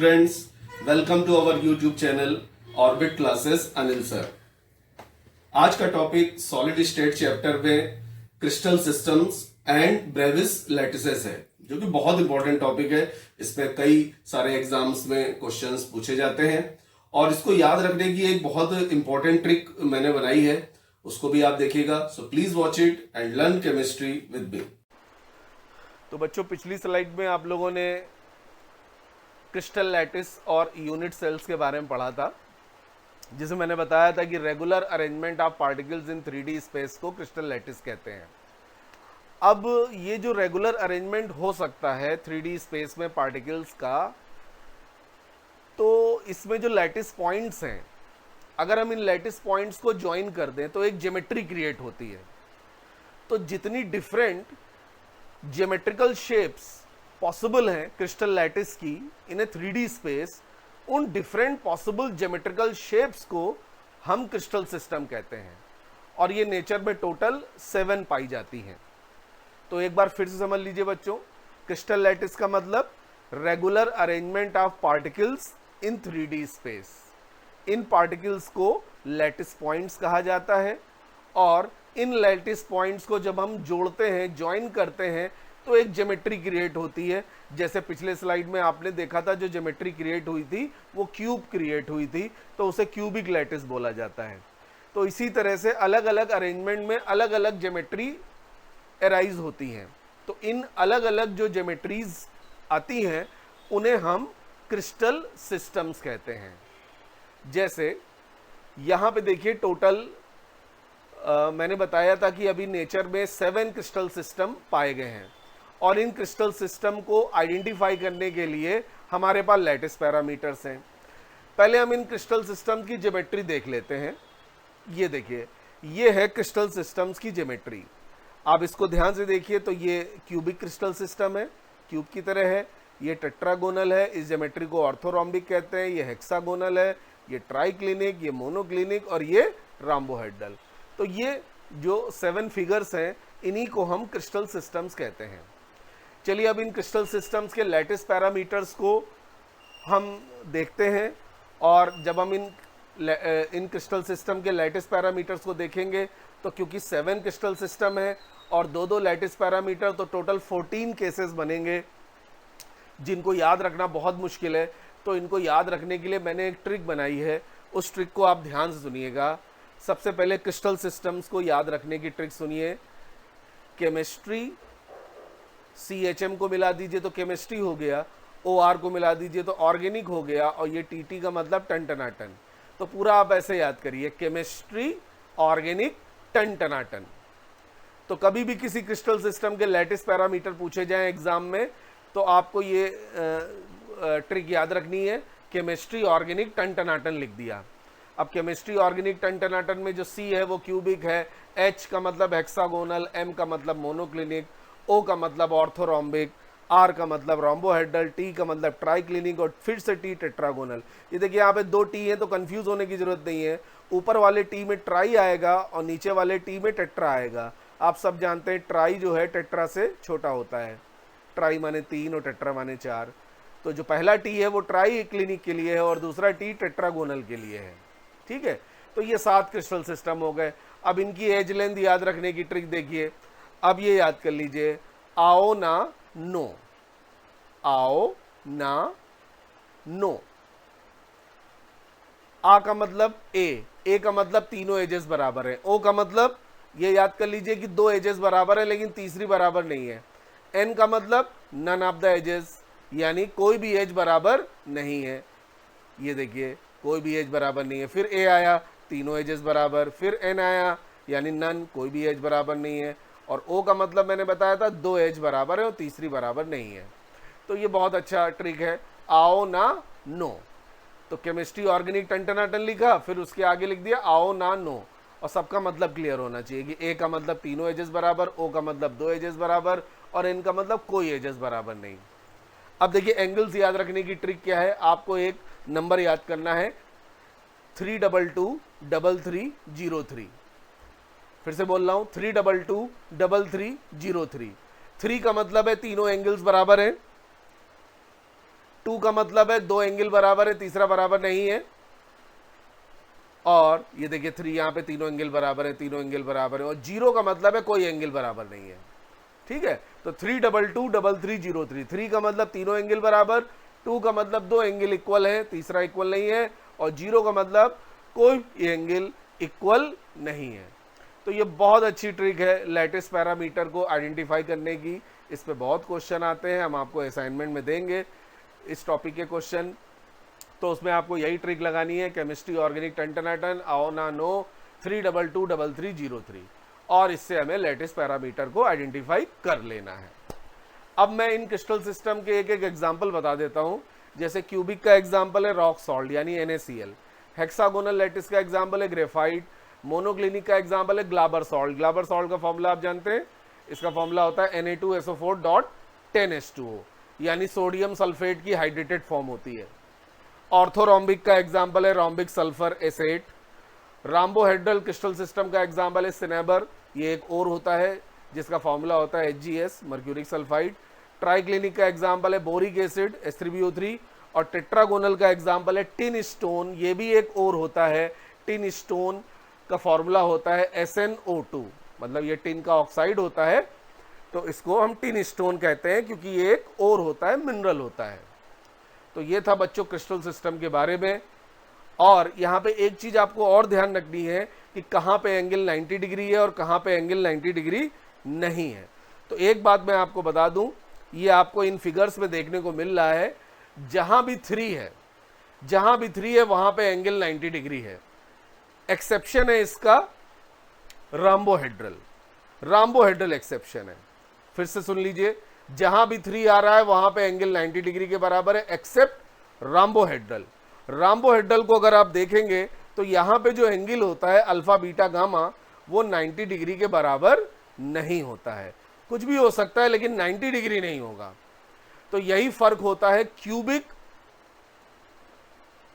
students, welcome to our YouTube channel Orbit Classes Anil sir. आज का topic solid state chapter में crystal systems and Brevis lattices है, जो कि बहुत इंपॉर्टेंट टॉपिक है। इसमें कई सारे एग्जाम्स में क्वेश्चंस पूछे जाते हैं और इसको याद रखने की एक बहुत इंपॉर्टेंट ट्रिक मैंने बनाई है, उसको भी आप देखिएगा। So please watch it and learn chemistry with me. तो बच्चों, पिछली स्लाइड में आप लोगों ने क्रिस्टल लैटिस और यूनिट सेल्स के बारे में पढ़ा था, जिसे मैंने बताया था कि regular arrangement of particles in 3D space को क्रिस्टल लैटिस कहते हैं। अब ये जो रेगुलर अरेंजमेंट हो सकता है 3D स्पेस में पार्टिकल्स का, तो इसमें जो लैटिस पॉइंट्स हैं, अगर हम इन लैटिस पॉइंट्स को ज्वाइन कर दें तो एक ज्योमेट्री क्रिएट होती है। तो जितनी डिफरेंट ज्योमेट्रिकल शेप्स पॉसिबल हैं क्रिस्टल लैटिस की इन ए 3D स्पेस, उन डिफरेंट पॉसिबल ज्योमेट्रिकल शेप्स को हम क्रिस्टल सिस्टम कहते हैं। और ये नेचर में टोटल 7 पाई जाती हैं। तो एक बार फिर से समझ लीजिए बच्चों, क्रिस्टल लैटिस का मतलब regular arrangement of particles in 3D space. In particles को लैटिस पॉइंट्स कहा जाता है और इन लैटिस पॉइंट्स को जब हम जोड़ते हैं, ज्वाइन करते हैं, तो एक ज्योमेट्री क्रिएट होती है। जैसे पिछले स्लाइड में आपने देखा था, जो ज्योमेट्री क्रिएट हुई थी वो क्यूब क्रिएट हुई थी, तो उसे क्यूबिक लैटिस बोला जाता है। तो इसी तरह से अलग अलग अरेंजमेंट में अलग अलग ज्योमेट्री अराइज होती हैं। तो इन अलग अलग जो ज्योमेट्रीज आती हैं उन्हें हम क्रिस्टल सिस्टम्स कहते हैं। जैसे यहाँ पे देखिए, टोटल मैंने बताया था कि अभी नेचर में 7 क्रिस्टल सिस्टम पाए गए हैं और इन क्रिस्टल सिस्टम को आइडेंटिफाई करने के लिए हमारे पास लैटिस पैरामीटर्स हैं। पहले हम इन क्रिस्टल सिस्टम की ज्योमेट्री देख लेते हैं। ये देखिए, ये है क्रिस्टल सिस्टम्स की ज्योमेट्री। आप इसको ध्यान से देखिए तो ये क्यूबिक क्रिस्टल सिस्टम है, क्यूब की तरह है। ये टेट्रागोनल है, इस ज्योमेट्री को ऑर्थोरोम्बिक कहते हैं। ये हेक्सागोनल है, ये ट्राइक्लिनिक, ये मोनोक्लिनिक और ये राम्बोहेड्रल। तो ये जो 7 फिगर्स हैं, इन्हीं को हम क्रिस्टल सिस्टम्स कहते हैं। चलिए अब इन क्रिस्टल सिस्टम्स के लैटिस पैरामीटर्स को हम देखते हैं। और जब हम इन क्रिस्टल सिस्टम के लैटिस पैरामीटर्स को देखेंगे, तो क्योंकि 7 क्रिस्टल सिस्टम है और दो लैटिस पैरामीटर, तो टोटल 14 केसेस बनेंगे, जिनको याद रखना बहुत मुश्किल है। तो इनको याद रखने के लिए मैंने एक ट्रिक बनाई है, उस ट्रिक को आप ध्यान से सुनिएगा। सबसे पहले क्रिस्टल सिस्टम्स को याद रखने की ट्रिक सुनिए। केमिस्ट्री, CHM को मिला दीजिए तो केमिस्ट्री हो गया, OR को मिला दीजिए तो ऑर्गेनिक हो गया, और ये TT का मतलब टन टनाटन। तो पूरा आप ऐसे याद करिए, केमिस्ट्री, ऑर्गेनिक, टन टनाटन। तो कभी भी किसी क्रिस्टल सिस्टम के लैटिस पैरामीटर पूछे जाएं एग्जाम में, तो आपको ये ट्रिक याद रखनी है। केमिस्ट्री, ऑर्गेनिक, टन टनाटन लिख दिया। अब केमिस्ट्री, ऑर्गेनिक, टन टनाटन में जो C है वो क्यूबिक है, H का मतलब हेक्सागोनल, M का मतलब मोनोक्लिनिक, O का मतलब ऑर्थोरोम्बिक, R का मतलब रोम्बोहेड्रल, T का मतलब ट्राइक्लिनिक और फिर से T टेट्रागोनल। ये देखिए, यहाँ पे 2 T है तो कंफ्यूज होने की जरूरत नहीं है। ऊपर वाले T में ट्राई आएगा और नीचे वाले T में टेट्रा आएगा। आप सब जानते हैं ट्राई जो है टेट्रा से छोटा होता है। ट्राई माने 3 और टेट्रा माने 4। तो जो पहला T है वो ट्राई क्लिनिक के लिए है और दूसरा T टेट्रागोनल के लिए है। ठीक है, तो ये 7 क्रिस्टल सिस्टम हो गए। अब इनकी एज लेंथ याद रखने की ट्रिक देखिए। अब ये याद कर लीजिए, आओ ना नो, आओ ना नो। आ का मतलब ए का मतलब तीनों एजेस बराबर है। ओ का मतलब ये याद कर लीजिए कि 2 एजेस बराबर है लेकिन तीसरी बराबर नहीं है। एन का मतलब नन ऑफ द एजेस, यानी कोई भी एज बराबर नहीं है। ये देखिए, कोई भी एज बराबर नहीं है। फिर ए आया, तीनों एजेस बराबर। फिर एन आया, यानी नन, कोई भी एज बराबर नहीं है। और ओ का मतलब मैंने बताया था 2 एज बराबर है और तीसरी बराबर नहीं है। तो ये बहुत अच्छा ट्रिक है, आओ ना नो। तो केमिस्ट्री, ऑर्गेनिक, टन टनाटन लिखा, फिर उसके आगे लिख दिया आओ ना नो, और सबका मतलब क्लियर होना चाहिए कि ए का मतलब तीनों एजेस बराबर, ओ का मतलब 2 एजेस बराबर और एन का मतलब कोई एजेस बराबर नहीं। अब देखिए, एंगल्स याद रखने की ट्रिक क्या है। आपको एक नंबर याद करना है, 3223303। फिर से बोल रहा हूं, 3223303। 3 का मतलब है तीनों एंगल्स बराबर हैं, 2 का मतलब है 2 एंगल बराबर है, तीसरा बराबर नहीं है। और ये देखिए 3, यहां पे तीनों एंगल बराबर है, तीनों एंगल बराबर है। और 0 का मतलब है कोई एंगल बराबर नहीं है। ठीक है, तो 3 2 2 3 3 0 3, 3 का मतलब तीनों एंगल बराबर, 2 का मतलब 2 एंगल इक्वल है, तीसरा इक्वल नहीं है, और 0 का मतलब कोई एंगल इक्वल नहीं है। तो ये बहुत अच्छी ट्रिक है लैटिस पैरामीटर को आइडेंटिफाई करने की। इस पे बहुत क्वेश्चन आते हैं, हम आपको असाइनमेंट में देंगे इस टॉपिक के क्वेश्चन। तो उसमें आपको यही ट्रिक लगानी है, केमिस्ट्री ऑर्गेनिक टन आओ ना नो 3 2 2 3 3 0 3, और इससे हमें लैटिस पैरामीटर को आइडेंटिफाई कर लेना है। अब मैं इन क्रिस्टल सिस्टम के एक एक एग्जाम्पल बता देता हूं। जैसे क्यूबिक का एग्जाम्पल है रॉक सॉल्ट यानी NaCl, हेक्सागोनल लैटिस का एग्जाम्पल है ग्रेफाइट, मोनोक्लिनिक का एग्जाम्पल है ग्लाबर सॉल्ट। ग्लाबर सॉल्ट का फॉर्मूला आप जानते हैं, इसका फॉर्मूला होता है Na2SO4.10H2O, यानी सोडियम सल्फेट की हाइड्रेटेड फॉर्म होती है। ऑर्थोरोम्बिक का एग्जाम्पल है रोम्बिक सल्फर एसेट। राम्बोहेड्रल क्रिस्टल सिस्टम का एग्जाम्पल है सिनेबर, ये एक और होता है जिसका फॉर्मूला होता है HgS मर्क्यूरिक सल्फाइड। ट्राइक्लिनिक का एग्जाम्पल है बोरिक एसिड H3BO3। और टेट्रागोनल का एग्जाम्पल है टिन स्टोन, ये भी एक और होता है। टिन स्टोन का फॉर्मूला होता है SnO2, मतलब ये टिन का ऑक्साइड होता है, तो इसको हम टिन स्टोन कहते हैं क्योंकि ये एक और होता है, मिनरल होता है। तो ये था बच्चों क्रिस्टल सिस्टम के बारे में। और यहाँ पे एक चीज आपको और ध्यान रखनी है कि कहाँ पे एंगल 90 डिग्री है और कहाँ पे एंगल 90 डिग्री नहीं है। तो एक बात मैं आपको बता दूं, ये आपको इन फिगर्स में देखने को मिल रहा है, जहां भी 3 है, जहां भी 3 है वहां पे एंगल 90 डिग्री है। एक्सेप्शन है इसका राम्बोहेड्रल, राम्बोहेड्रल एक्सेप्शन है। फिर से सुन लीजिए, जहां भी 3 आ रहा है वहां पे एंगल 90 डिग्री के बराबर है, एक्सेप्ट राम्बोहेड्रल। राम्बोहेड्रल को अगर आप देखेंगे तो यहां पे जो एंगल होता है अल्फा बीटा गामा, वो 90 डिग्री के बराबर नहीं होता है। कुछ भी हो सकता है लेकिन 90 डिग्री नहीं होगा। तो यही फर्क होता है क्यूबिक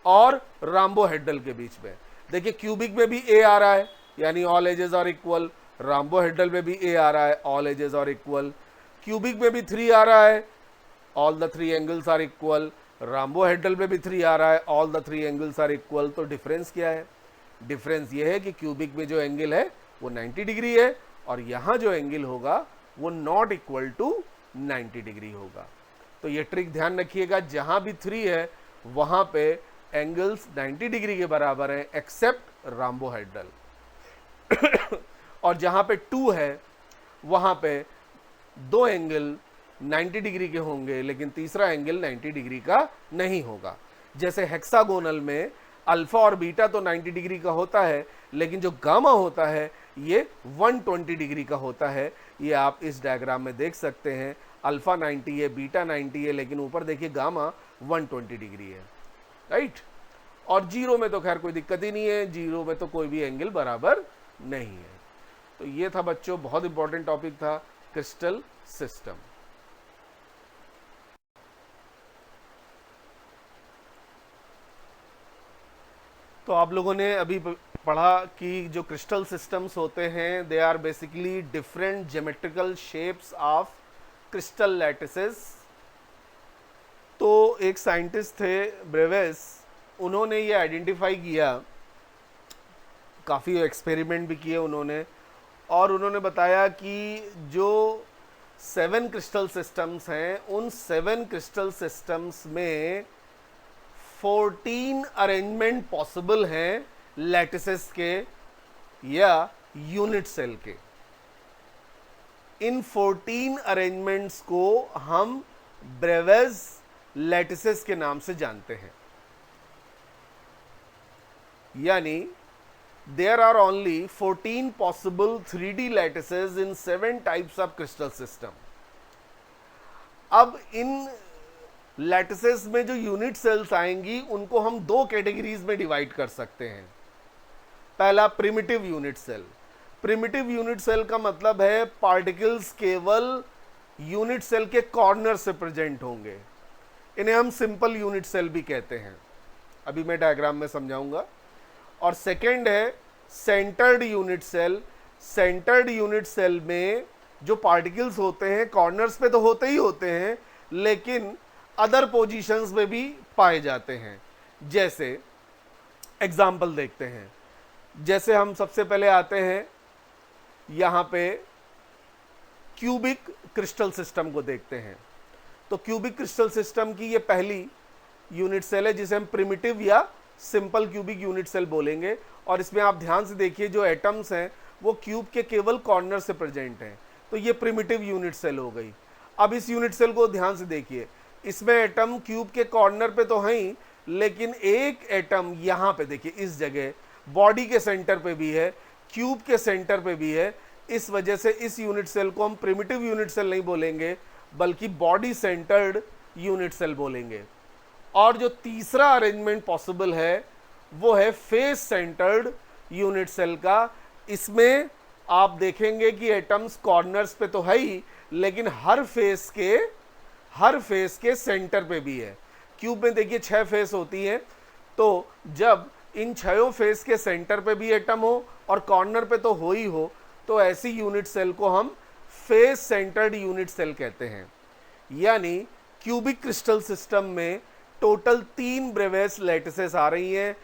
और राम्बोहेड्रल के बीच में। देखिए क्यूबिक में भी A आ रहा है यानी all edges are equal, rhombohedral में भी A आ रहा है all edges are equal. Cubic में भी 3 आ रहा है, all the 3 angles are equal. Rhombohedral में भी 3 आ रहा है, all the 3 angles are equal. तो डिफरेंस क्या है? डिफरेंस ये है कि क्यूबिक में जो एंगल है वो 90 डिग्री है और यहां जो एंगल होगा वो नॉट इक्वल टू 90 डिग्री होगा। तो ये ट्रिक ध्यान रखिएगा, जहां भी 3 है वहां पे एंगल्स 90 डिग्री के बराबर है एक्सेप्ट राम्बोहेड्रल। और जहां पे 2 है वहां पे 2 एंगल 90 डिग्री के होंगे लेकिन तीसरा एंगल 90 डिग्री का नहीं होगा। जैसे हेक्सागोनल में अल्फा और बीटा तो 90 डिग्री का होता है लेकिन जो गामा होता है ये 120 डिग्री का होता है। ये आप इस डायग्राम में देख सकते हैं, अल्फा 90 है, बीटा 90 है, लेकिन ऊपर देखिए गामा 120 डिग्री है, राइट। और 0 में तो खैर कोई दिक्कत ही नहीं है, 0 में तो कोई भी एंगल बराबर नहीं है। तो ये था बच्चों, बहुत इंपॉर्टेंट टॉपिक था क्रिस्टल सिस्टम। तो आप लोगों ने अभी पढ़ा कि जो क्रिस्टल सिस्टम्स होते हैं they are basically different geometrical shapes of crystal lattices. तो एक साइंटिस्ट थे ब्रेवेस, उन्होंने ये आइडेंटिफाई किया, काफ़ी एक्सपेरिमेंट भी किए उन्होंने, और उन्होंने बताया कि जो 7 क्रिस्टल सिस्टम्स हैं उन 7 क्रिस्टल सिस्टम्स में 14 अरेंजमेंट पॉसिबल हैं लैटिसेस के या यूनिट सेल के। इन 14 अरेंजमेंट्स को हम ब्रेवेस लैटिसेस के नाम से जानते हैं। यानी there are only 14 possible 3D lattices in 7 types of crystal system. अब इन लैटिसेस में जो यूनिट सेल्स आएंगी उनको हम 2 कैटेगरीज में डिवाइड कर सकते हैं। पहला primitive unit cell. Primitive unit cell का मतलब है पार्टिकल्स केवल यूनिट सेल के कॉर्नर से प्रेजेंट होंगे, इन्हें हम सिंपल यूनिट सेल भी कहते हैं, अभी मैं डायग्राम में समझाऊंगा। और सेकेंड है centred unit cell. Centred unit cell में जो पार्टिकल्स होते हैं कॉर्नर्स पे तो होते ही होते हैं, लेकिन अदर पोजीशंस में भी पाए जाते हैं। जैसे एग्जाम्पल देखते हैं, जैसे हम सबसे पहले आते हैं यहां पे क्यूबिक क्रिस्टल सिस्टम को देखते हैं। तो क्यूबिक क्रिस्टल सिस्टम की ये पहली यूनिट सेल है जिसे हम प्रिमिटिव या सिंपल क्यूबिक यूनिट सेल बोलेंगे। और इसमें आप ध्यान से देखिए जो एटम्स हैं वो क्यूब के केवल कॉर्नर से प्रेजेंट हैं, तो ये प्रिमिटिव यूनिट सेल हो गई। अब इस यूनिट सेल को ध्यान से देखिए, इसमें एटम क्यूब के कॉर्नर पे तो है ही, लेकिन एक एटम यहां पे देखिए इस जगह बॉडी के सेंटर पे भी है, क्यूब के सेंटर पे भी है। इस वजह से इस यूनिट सेल को हम प्रिमिटिव यूनिट सेल नहीं बोलेंगे बल्कि बॉडी सेंटर्ड यूनिट सेल बोलेंगे। और जो तीसरा अरेंजमेंट पॉसिबल है वो है फेस सेंटर्ड यूनिट सेल का। इसमें आप देखेंगे कि एटम्स कॉर्नर्स पे तो है ही, लेकिन हर फेस के सेंटर पे भी है। क्यूब में देखिए 6 फेस होती हैं, तो जब इन 6 फेस के सेंटर पे भी एटम हो और कॉर्नर पे तो हो ही हो, तो ऐसी यूनिट सेल को हम फेस सेंटर्ड यूनिट सेल कहते हैं। यानी क्यूबिक क्रिस्टल सिस्टम में टोटल 3 ब्रेवेस लैटिसेस आ रही हैं।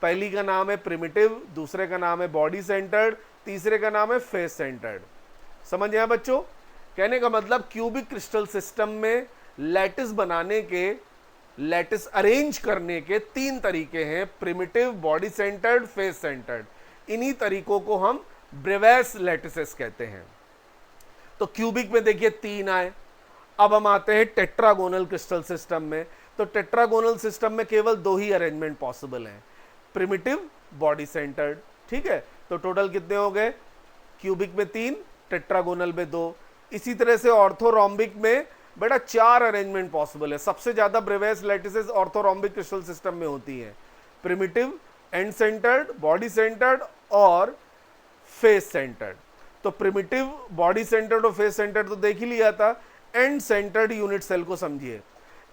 पहली का नाम है प्रिमिटिव, दूसरे का नाम है बॉडी सेंटर्ड, तीसरे का नाम है फेस सेंटर्ड। समझ आया बच्चों? कहने का मतलब क्यूबिक क्रिस्टल सिस्टम में लैटिस बनाने के, लैटिस अरेंज करने के 3 तरीके हैं, primitive, body centred, face centred. इन्हीं तरीकों को हम ब्रेवेस लैटिसेस कहते हैं। तो क्यूबिक में देखिए 3 आए। अब हम आते हैं टेट्रागोनल क्रिस्टल सिस्टम में। तो टेट्रागोनल सिस्टम में केवल 2 ही अरेंजमेंट पॉसिबल हैं, प्रिमिटिव, बॉडी सेंटर्ड। ठीक है, तो टोटल कितने हो गए? क्यूबिक में 3, टेट्रागोनल में 2। इसी तरह से ऑर्थोरोम्बिक में बेटा 4 अरेंजमेंट पॉसिबल है। सबसे ज्यादा Bravais lattices orthorhombic crystal system में होती हैं, primitive, and centred, body centred और फेस सेंटर्ड। तो प्रिमिटिव, बॉडी सेंटर्ड और फेस सेंटर्ड तो देख ही लिया था। एंड सेंटर्ड यूनिट सेल को समझिए।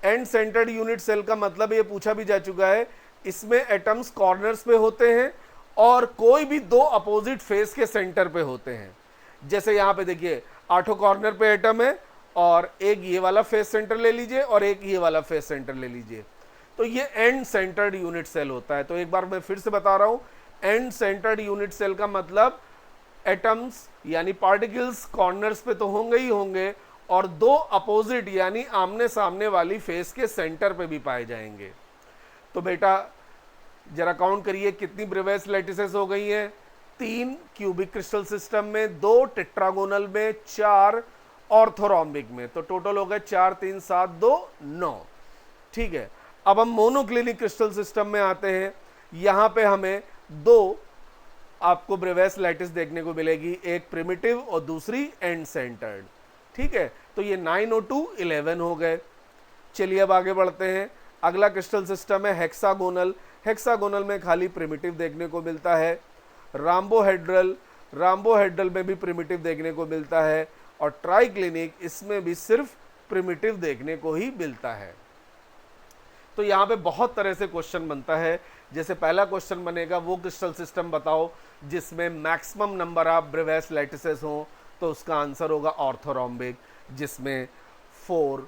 एंड सेंटर्ड यूनिट सेल का मतलब ये पूछा भी जा चुका है, इसमें एटम्स कॉर्नर्स पे होते हैं और कोई भी 2 अपोजिट फेस के सेंटर पे होते हैं। जैसे यहां पे देखिए 8 कॉर्नर पे एटम है और एक ये वाला फेस सेंटर ले लीजिए और एक ये वाला फेस सेंटर ले लीजिए, तो ये एंड सेंटर्ड यूनिट सेल होता है। तो एक बार मैं फिर से बता रहा हूं, एंड सेंटर्ड यूनिट सेल का मतलब एटम्स यानी पार्टिकल्स कॉर्नर्स पे तो होंगे ही होंगे और 2 अपोजिट यानी आमने सामने वाली फेस के सेंटर पे भी पाए जाएंगे। तो बेटा जरा काउंट करिए कितनी ब्रेवेस लैटिसेस हो गई हैं? 3 क्यूबिक क्रिस्टल सिस्टम में, 2 टेट्रागोनल में, 4 ऑर्थोरोम्बिक में। तो टोटल हो गए 4, 3, 7, 2, 9। ठीक है, अब हम मोनोक्लिनिक क्रिस्टल सिस्टम में आते हैं। यहां पे हमें 2 आपको ब्रेवेस लैटिस देखने को मिलेगी, एक प्रिमिटिव और दूसरी एंड सेंटर्ड। ठीक है, तो ये 9 और 2 11 हो गए। चलिए अब आगे बढ़ते हैं। अगला क्रिस्टल सिस्टम है हेक्सागोनल। हेक्सागोनल में खाली प्रिमिटिव देखने को मिलता है। राम्बोहेड्रल, राम्बोहेड्रल में भी प्रिमिटिव देखने को मिलता है। और ट्राइक्लिनिक, इसमें भी सिर्फ प्रिमिटिव देखने को ही मिलता है। तो यहाँ पे बहुत तरह से क्वेश्चन बनता है। जैसे पहला क्वेश्चन बनेगा वो क्रिस्टल सिस्टम बताओ जिसमें maximum number of Bravais lattices हों, तो उसका आंसर होगा ऑर्थोरोम्बिक, जिसमें 4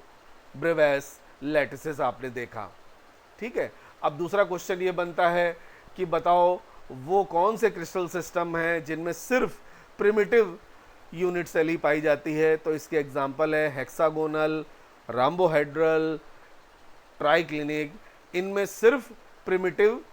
ब्रेवेस लैटिसेस आपने देखा। ठीक है, अब दूसरा क्वेश्चन ये बनता है कि बताओ वो कौन से क्रिस्टल सिस्टम हैं जिनमें सिर्फ प्रिमिटिव यूनिट सेल ही पाई जाती है। तो इसके एग्जांपल है हेक्सागोनल, राम्बोहेड्रल, ट्राइक्लिनिक। इनमें सिर्फ प्रिमिटिव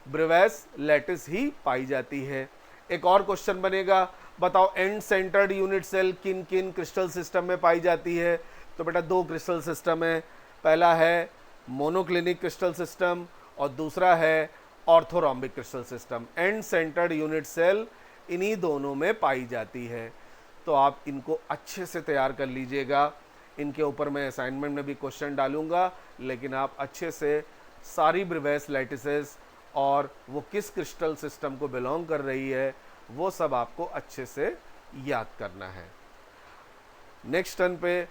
ब्रेवेस लैटिस ही पाई जाती है। एक और क्वेश्चन बनेगा, बताओ एंड सेंटर्ड यूनिट सेल किन किन क्रिस्टल सिस्टम में पाई जाती है। तो बेटा 2 क्रिस्टल सिस्टम है, पहला है मोनोक्लिनिक क्रिस्टल सिस्टम और दूसरा है orthorhombic crystal system. End centred unit cell इन्हीं दोनों में पाई जाती है। तो आप इनको अच्छे से तैयार कर लीजिएगा। इनके ऊपर मैं असाइनमेंट में भी क्वेश्चन डालूंगा, लेकिन आप अच्छे से सारी ब्रेवेस लैटिसेस और वो किस क्रिस्टल सिस्टम को बिलोंग कर रही है वो सब आपको अच्छे से याद करना है। नेक्स्ट टर्न पे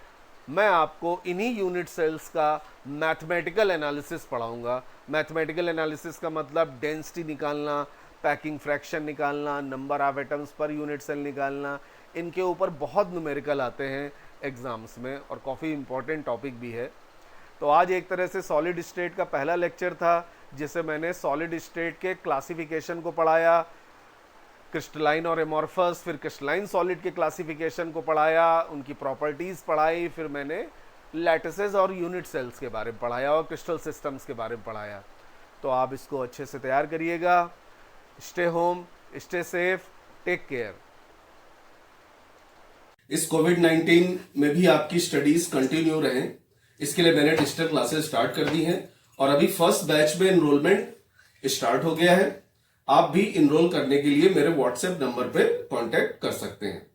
मैं आपको इन्हीं यूनिट सेल्स का मैथमेटिकल एनालिसिस पढ़ाऊंगा। मैथमेटिकल एनालिसिस का मतलब डेंसिटी निकालना, पैकिंग फ्रैक्शन निकालना, number of atoms per unit cell निकालना। इनके ऊपर बहुत न्यूमेरिकल आते हैं एग्जाम्स में और काफ़ी इम्पोर्टेंट टॉपिक भी है। तो आज एक तरह से सॉलिड स्टेट का पहला लेक्चर था, जिसे मैंने सॉलिड स्टेट के क्लासिफिकेशन को पढ़ाया, क्रिस्टलाइन और एमॉर्फस, फिर क्रिस्टलाइन सॉलिड के क्लासिफिकेशन को पढ़ाया, उनकी प्रॉपर्टीज पढ़ाई, फिर मैंने लैटिसेस और यूनिट सेल्स के बारे में पढ़ाया और क्रिस्टल सिस्टम्स के बारे में पढ़ाया। तो आप इसको अच्छे से तैयार करिएगा। Stay home, stay safe, take care. इस कोविड-19 में भी आपकी स्टडीज कंटिन्यू रहें, इसके लिए मैंने डिजिटल क्लासेस स्टार्ट कर दी हैं और अभी फर्स्ट बैच में एनरोलमेंट स्टार्ट हो गया है। आप भी इनरोल करने के लिए मेरे व्हाट्सएप नंबर पे कांटेक्ट कर सकते हैं।